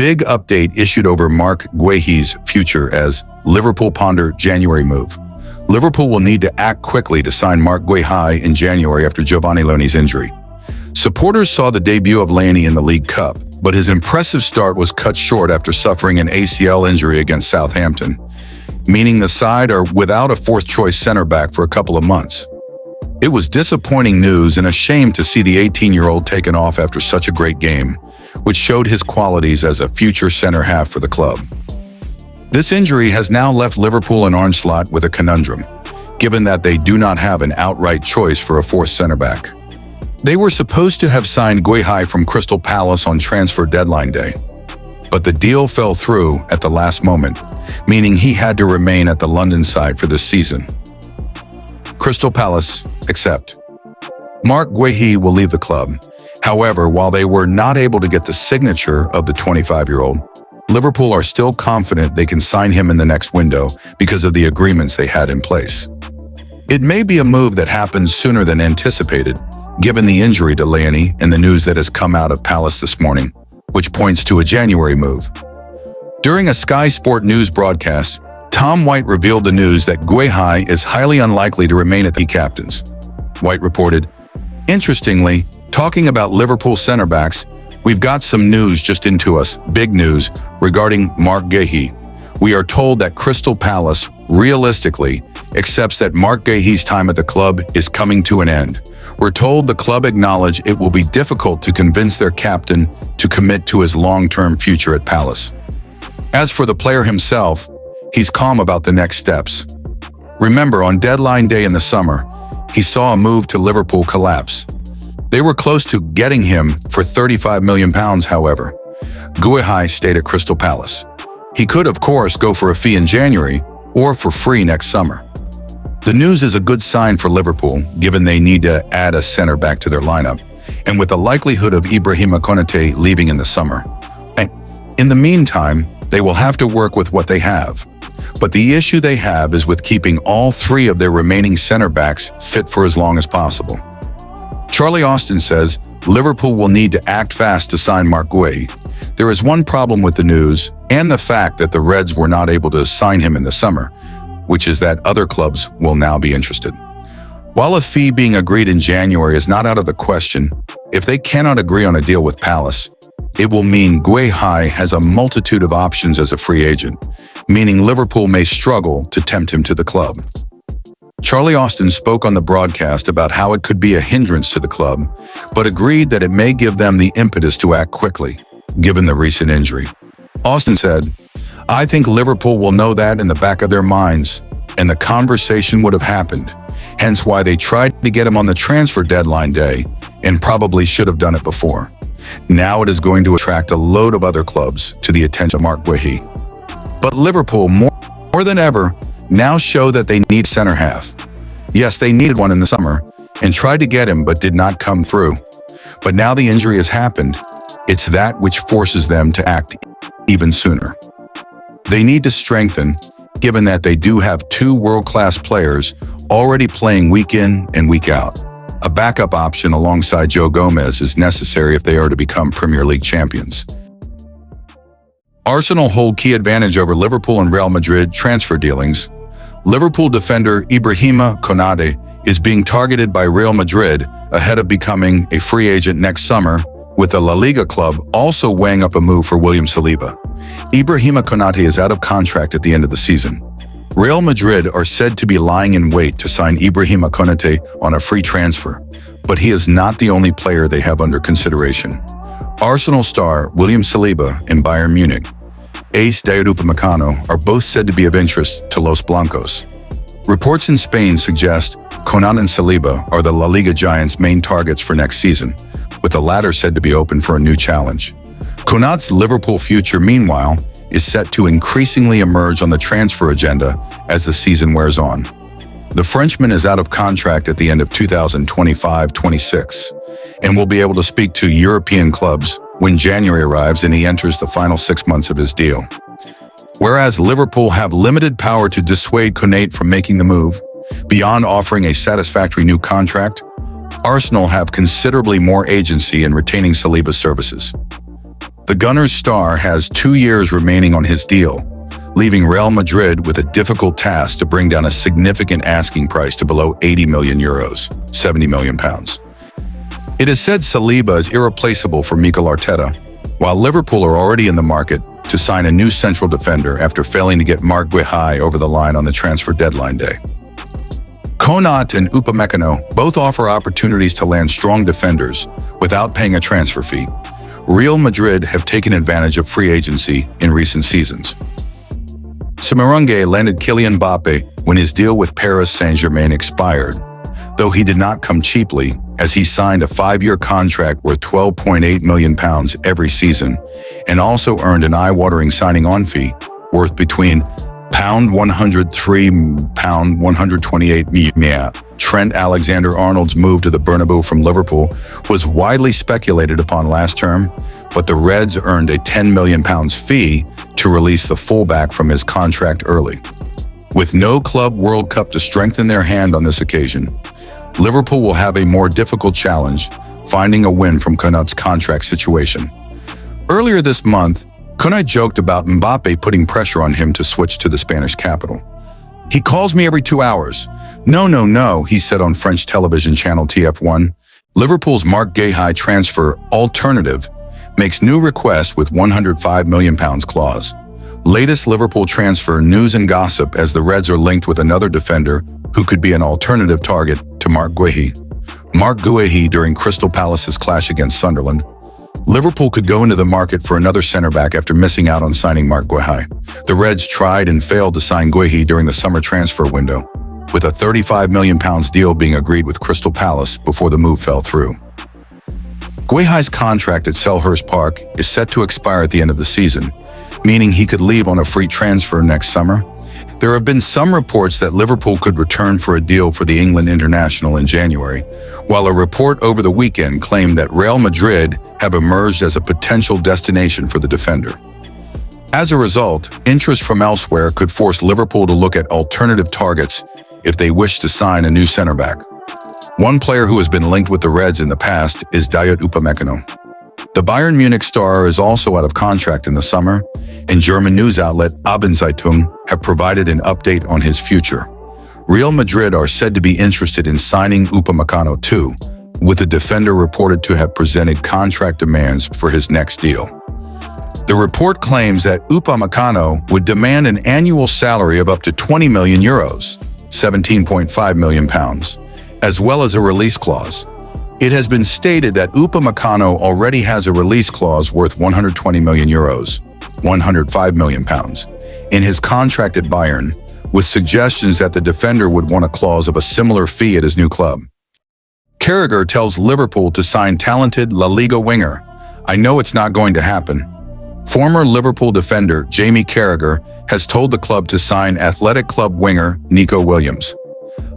Big update issued over Marc Guehi's future as Liverpool ponder January move. Liverpool will need to act quickly to sign Marc Guehi in January after Giovanni Leoni's injury. Supporters saw the debut of Leoni in the League Cup, but his impressive start was cut short after suffering an ACL injury against Southampton, meaning the side are without a fourth-choice centre-back for a couple of months. It was disappointing news and a shame to see the 18-year-old taken off after such a great game, which showed his qualities as a future centre-half for the club. This injury has now left Liverpool and Arne Slot with a conundrum, given that they do not have an outright choice for a fourth centre-back. They were supposed to have signed Guehi from Crystal Palace on transfer deadline day, but the deal fell through at the last moment, meaning he had to remain at the London side for this season. Crystal Palace accept. Marc Guehi will leave the club. However, while they were not able to get the signature of the 25-year-old, Liverpool are still confident they can sign him in the next window because of the agreements they had in place. It may be a move that happens sooner than anticipated, given the injury to Leoni and the news that has come out of Palace this morning, which points to a January move. During a Sky Sport News broadcast, Tom White revealed the news that Guehi is highly unlikely to remain at the captains. White reported, "Interestingly, talking about Liverpool centre-backs, we've got some news just into us, big news, regarding Marc Guehi. We are told that Crystal Palace, realistically, accepts that Marc Guehi's time at the club is coming to an end. We're told the club acknowledge it will be difficult to convince their captain to commit to his long-term future at Palace. As for the player himself, he's calm about the next steps. Remember, on deadline day in the summer, he saw a move to Liverpool collapse. They were close to getting him for £35 million, however. Guehi stayed at Crystal Palace. He could, of course, go for a fee in January or for free next summer. The news is a good sign for Liverpool, given they need to add a centre-back to their lineup, and with the likelihood of Ibrahima Konate leaving in the summer. And in the meantime, they will have to work with what they have. But the issue they have is with keeping all three of their remaining centre-backs fit for as long as possible. Charlie Austin says Liverpool will need to act fast to sign Marc Guehi. There is one problem with the news and the fact that the Reds were not able to sign him in the summer, which is that other clubs will now be interested. While a fee being agreed in January is not out of the question, if they cannot agree on a deal with Palace, it will mean Guehi has a multitude of options as a free agent, meaning Liverpool may struggle to tempt him to the club. Charlie Austin spoke on the broadcast about how it could be a hindrance to the club, but agreed that it may give them the impetus to act quickly, given the recent injury. Austin said, "I think Liverpool will know that in the back of their minds, and the conversation would have happened, hence why they tried to get him on the transfer deadline day and probably should have done it before. Now it is going to attract a load of other clubs to the attention of Marc Guehi. But Liverpool, more than ever, now show that they need centre-half. Yes, they needed one in the summer and tried to get him but did not come through. But now the injury has happened. It's that which forces them to act even sooner. They need to strengthen, given that they do have two world-class players already playing week in and week out. A backup option alongside Joe Gomez is necessary if they are to become Premier League champions." Arsenal hold key advantage over Liverpool and Real Madrid transfer dealings. Liverpool defender Ibrahima Konate is being targeted by Real Madrid ahead of becoming a free agent next summer, with the La Liga club also weighing up a move for William Saliba. Ibrahima Konate is out of contract at the end of the season. Real Madrid are said to be lying in wait to sign Ibrahima Konate on a free transfer, but he is not the only player they have under consideration. Arsenal star William Saliba and Bayern Munich ace Dayot Upamecano are both said to be of interest to Los Blancos. Reports in Spain suggest Konate and Saliba are the La Liga giants' main targets for next season, with the latter said to be open for a new challenge. Konate's Liverpool future, meanwhile, is set to increasingly emerge on the transfer agenda as the season wears on. The Frenchman is out of contract at the end of 2025-26 and will be able to speak to European clubs when January arrives and he enters the final 6 months of his deal. Whereas Liverpool have limited power to dissuade Konate from making the move, beyond offering a satisfactory new contract, Arsenal have considerably more agency in retaining Saliba's services. The Gunners' star has 2 years remaining on his deal, leaving Real Madrid with a difficult task to bring down a significant asking price to below 80 million euros, 70 million pounds. It is said Saliba is irreplaceable for Mikel Arteta, while Liverpool are already in the market to sign a new central defender after failing to get Marc Guehi over the line on the transfer deadline day. Konate and Upamecano both offer opportunities to land strong defenders without paying a transfer fee. Real Madrid have taken advantage of free agency in recent seasons. Semarunge landed Kylian Mbappe when his deal with Paris Saint-Germain expired, though he did not come cheaply, as he signed a 5-year contract worth £12.8 million every season and also earned an eye-watering signing-on fee worth between £103, £128 million. Trent Alexander-Arnold's move to the Bernabeu from Liverpool was widely speculated upon last term, but the Reds earned a £10 million fee to release the fullback from his contract early. With no Club World Cup to strengthen their hand on this occasion, Liverpool will have a more difficult challenge finding a win from Konate's contract situation. Earlier this month, Konate joked about Mbappe putting pressure on him to switch to the Spanish capital. "He calls me every 2 hours. No, he said on French television channel TF1. Liverpool's Marc Guehi transfer alternative makes new request with £105 million clause. Latest Liverpool transfer news and gossip as the Reds are linked with another defender who could be an alternative target to Marc Guehi. Marc Guehi during Crystal Palace's clash against Sunderland. Liverpool could go into the market for another centre-back after missing out on signing Marc Guehi. The Reds tried and failed to sign Guehi during the summer transfer window, with a £35 million deal being agreed with Crystal Palace before the move fell through. Guehi's contract at Selhurst Park is set to expire at the end of the season, meaning he could leave on a free transfer next summer. There have been some reports that Liverpool could return for a deal for the England international in January, while a report over the weekend claimed that Real Madrid have emerged as a potential destination for the defender. As a result, interest from elsewhere could force Liverpool to look at alternative targets if they wish to sign a new centre-back. One player who has been linked with the Reds in the past is Dayot Upamecano. The Bayern Munich star is also out of contract in the summer, and German news outlet Abendzeitung have provided an update on his future. Real Madrid are said to be interested in signing Upamecano too, with the defender reported to have presented contract demands for his next deal. The report claims that Upamecano would demand an annual salary of up to 20 million euros, 17.5 million pounds, as well as a release clause. It has been stated that Upamecano already has a release clause worth 120 million euros, 105 million pounds, in his contract at Bayern, with suggestions that the defender would want a clause of a similar fee at his new club. Carragher tells Liverpool to sign talented La Liga winger. "I know it's not going to happen." Former Liverpool defender Jamie Carragher has told the club to sign Athletic Club winger Nico Williams.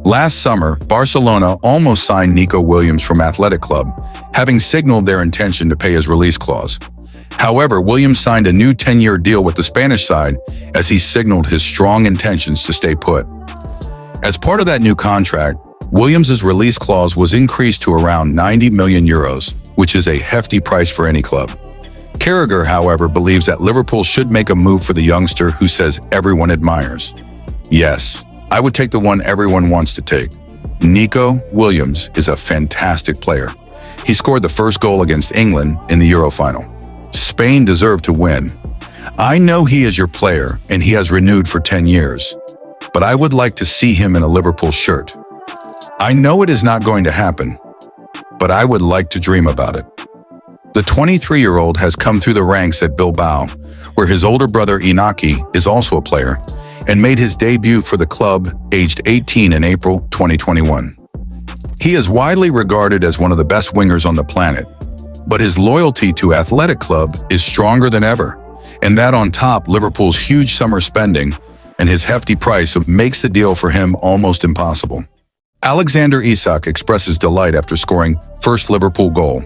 Last summer, Barcelona almost signed Nico Williams from Athletic Club, having signaled their intention to pay his release clause. However, Williams signed a new 10-year deal with the Spanish side as he signaled his strong intentions to stay put. As part of that new contract, Williams' release clause was increased to around 90 million euros, which is a hefty price for any club. Carragher, however, believes that Liverpool should make a move for the youngster who says everyone admires. "Yes, I would take the one everyone wants to take. Nico Williams is a fantastic player. He scored the first goal against England in the Euro final. Spain deserved to win. I know he is your player and he has renewed for 10 years, but I would like to see him in a Liverpool shirt. I know it is not going to happen, but I would like to dream about it." The 23-year-old has come through the ranks at Bilbao, where his older brother Inaki is also a player, and made his debut for the club aged 18 in April 2021. He is widely regarded as one of the best wingers on the planet, but his loyalty to Athletic Club is stronger than ever, and that on top Liverpool's huge summer spending and his hefty price makes the deal for him almost impossible. Alexander Isak expresses delight after scoring first Liverpool goal.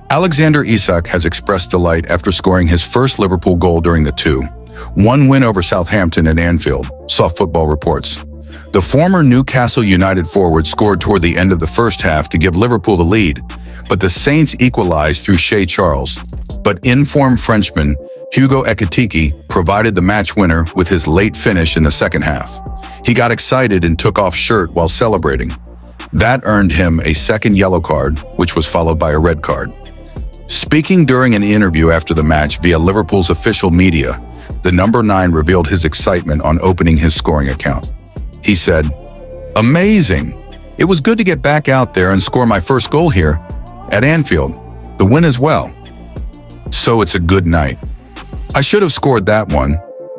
Alexander Isak has expressed delight after scoring his first Liverpool goal during the 2-1 win over Southampton at Anfield, Soft Football reports. The former Newcastle United forward scored toward the end of the first half to give Liverpool the lead, but the Saints equalized through Shea Charles. But informed Frenchman Hugo Ekitike provided the match winner with his late finish in the second half. He got excited and took off shirt while celebrating. That earned him a second yellow card, which was followed by a red card. Speaking during an interview after the match via Liverpool's official media, the number 9 revealed his excitement on opening his scoring account. He said, "Amazing! It was good to get back out there and score my first goal here at Anfield. The win as well. So it's a good night. I should have scored that one,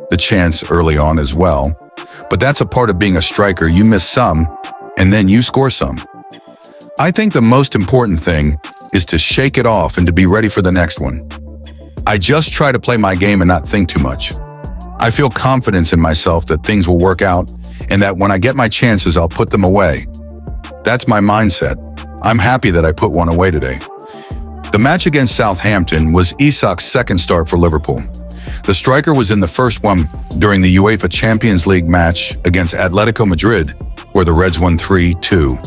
the chance early on as well. But that's a part of being a striker. You miss some, and then you score some. I think the most important thing is to shake it off and to be ready for the next one. I just try to play my game and not think too much. I feel confidence in myself that things will work out and that when I get my chances, I'll put them away. That's my mindset. I'm happy that I put one away today." The match against Southampton was Isak's second start for Liverpool. The striker was in the first one during the UEFA Champions League match against Atletico Madrid, where the Reds won 3-2.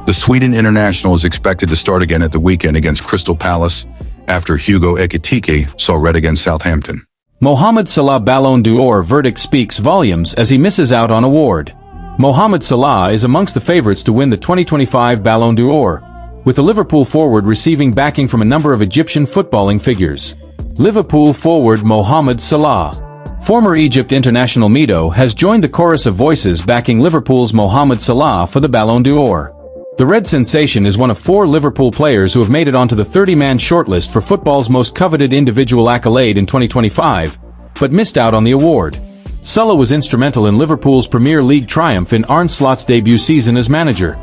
The Sweden international is expected to start again at the weekend against Crystal Palace after Hugo Ekitike saw red against Southampton. Mohamed Salah Ballon d'Or verdict speaks volumes as he misses out on award. Mohamed Salah is amongst the favorites to win the 2025 Ballon d'Or, with the Liverpool forward receiving backing from a number of Egyptian footballing figures. Liverpool forward Mohamed Salah. Former Egypt international Mido has joined the chorus of voices backing Liverpool's Mohamed Salah for the Ballon d'Or. The Red sensation is one of 4 Liverpool players who have made it onto the 30-man shortlist for football's most coveted individual accolade in 2025, but missed out on the award. Salah was instrumental in Liverpool's Premier League triumph in Arne Slot's debut season as manager,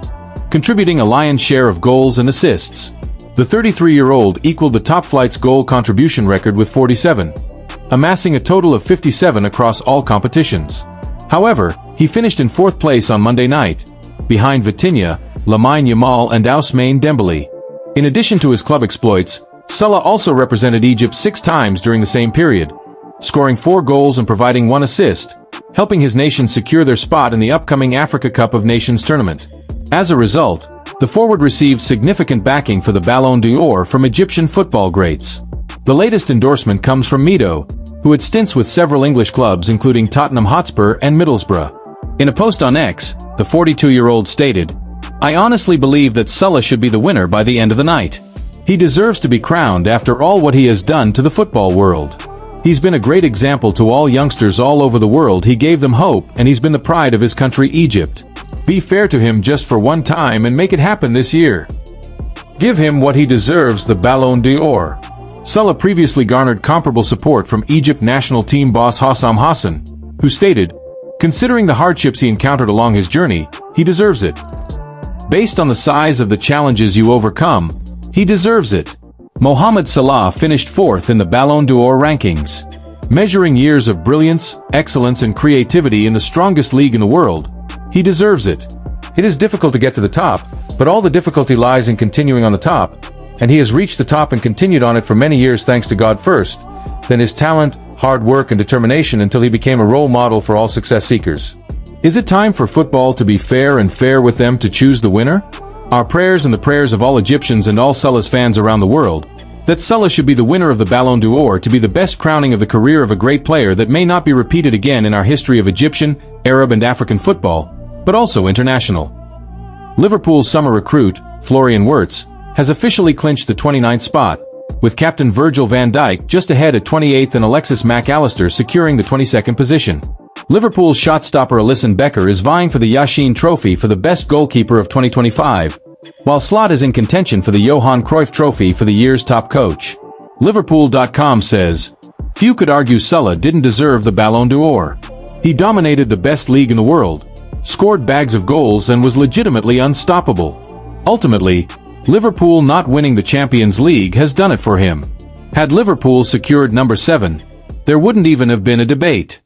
contributing a lion's share of goals and assists. The 33-year-old equaled the top flight's goal contribution record with 47, amassing a total of 57 across all competitions. However, he finished in 4th place on Monday night, behind Vitinha, Lamine Yamal and Ousmane Dembele. In addition to his club exploits, Salah also represented Egypt 6 times during the same period, scoring 4 goals and providing 1 assist, helping his nation secure their spot in the upcoming Africa Cup of Nations tournament. As a result, the forward received significant backing for the Ballon d'Or from Egyptian football greats. The latest endorsement comes from Mido, who had stints with several English clubs including Tottenham Hotspur and Middlesbrough. In a post on X, the 42-year-old stated, "I honestly believe that Salah should be the winner by the end of the night. He deserves to be crowned after all what he has done to the football world. He's been a great example to all youngsters all over the world. He gave them hope and he's been the pride of his country Egypt. Be fair to him just for one time and make it happen this year. Give him what he deserves, the Ballon d'Or." Salah previously garnered comparable support from Egypt national team boss Hossam Hassan, who stated, "Considering the hardships he encountered along his journey, he deserves it. Based on the size of the challenges you overcome, he deserves it." Mohamed Salah finished 4th in the Ballon d'Or rankings. Measuring years of brilliance, excellence and creativity in the strongest league in the world, he deserves it. It is difficult to get to the top, but all the difficulty lies in continuing on the top, and he has reached the top and continued on it for many years thanks to God first, then his talent, hard work and determination until he became a role model for all success seekers. Is it time for football to be fair and fair with them to choose the winner? Our prayers and the prayers of all Egyptians and all Salah's fans around the world, that Salah should be the winner of the Ballon d'Or to be the best crowning of the career of a great player that may not be repeated again in our history of Egyptian, Arab and African football, but also international. Liverpool's summer recruit, Florian Wirtz, has officially clinched the 29th spot, with captain Virgil van Dijk just ahead at 28th and Alexis Mac Allister securing the 22nd position. Liverpool's shot-stopper Alisson Becker is vying for the Yashin Trophy for the best goalkeeper of 2025, while Slot is in contention for the Johan Cruyff Trophy for the year's top coach. Liverpool.com says, "Few could argue Salah didn't deserve the Ballon d'Or. He dominated the best league in the world, scored bags of goals and was legitimately unstoppable. Ultimately, Liverpool not winning the Champions League has done it for him. Had Liverpool secured number 7, there wouldn't even have been a debate."